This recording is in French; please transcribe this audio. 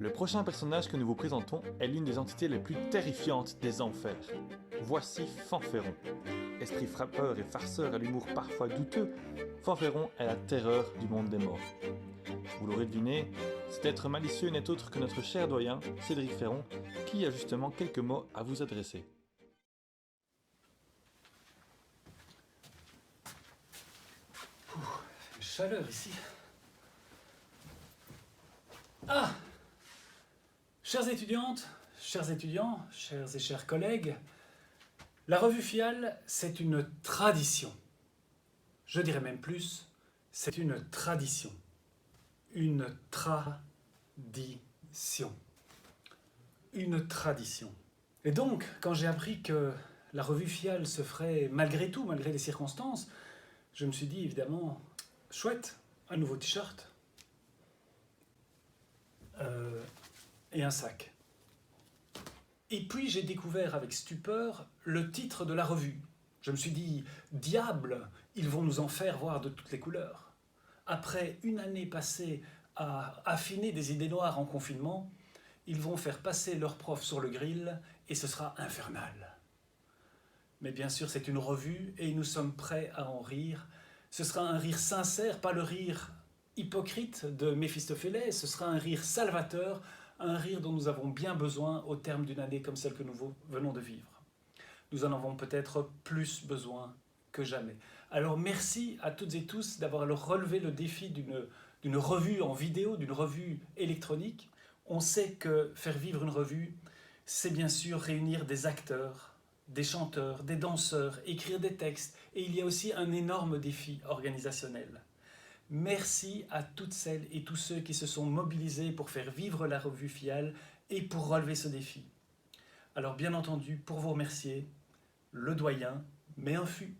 Le prochain personnage que nous vous présentons est l'une des entités les plus terrifiantes des enfers. Voici Fanferon. Esprit frappeur et farceur à l'humour parfois douteux, Fanferon est la terreur du monde des morts. Vous l'aurez deviné, cet être malicieux n'est autre que notre cher doyen, Cédric Ferron, qui a justement quelques mots à vous adresser. Une chaleur ici. Ah! Chères étudiantes, chers étudiants, chers et chers collègues, la revue FIAL, c'est une tradition. Je dirais même plus, c'est une tradition. Une tradition. Une tradition. Et donc, quand j'ai appris que la revue FIAL se ferait malgré tout, malgré les circonstances, je me suis dit évidemment, chouette, un nouveau t-shirt et un sac. Et puis j'ai découvert avec stupeur le titre de la revue. Je me suis dit, diable, ils vont nous en faire voir de toutes les couleurs. Après une année passée à affiner des idées noires en confinement, ils vont faire passer leur prof sur le grill et ce sera infernal. Mais bien sûr, c'est une revue et nous sommes prêts à en rire. Ce sera un rire sincère, pas le rire hypocrite de Méphistophélès, ce sera un rire salvateur, un rire dont nous avons bien besoin au terme d'une année comme celle que nous venons de vivre. Nous en avons peut-être plus besoin que jamais. Alors merci à toutes et tous d'avoir relevé le défi d'une revue en vidéo, d'une revue électronique. On sait que faire vivre une revue, c'est bien sûr réunir des acteurs, des chanteurs, des danseurs, écrire des textes, et il y a aussi un énorme défi organisationnel. Merci à toutes celles et tous ceux qui se sont mobilisés pour faire vivre la revue FIAL et pour relever ce défi. Alors bien entendu, pour vous remercier, le doyen met un fût.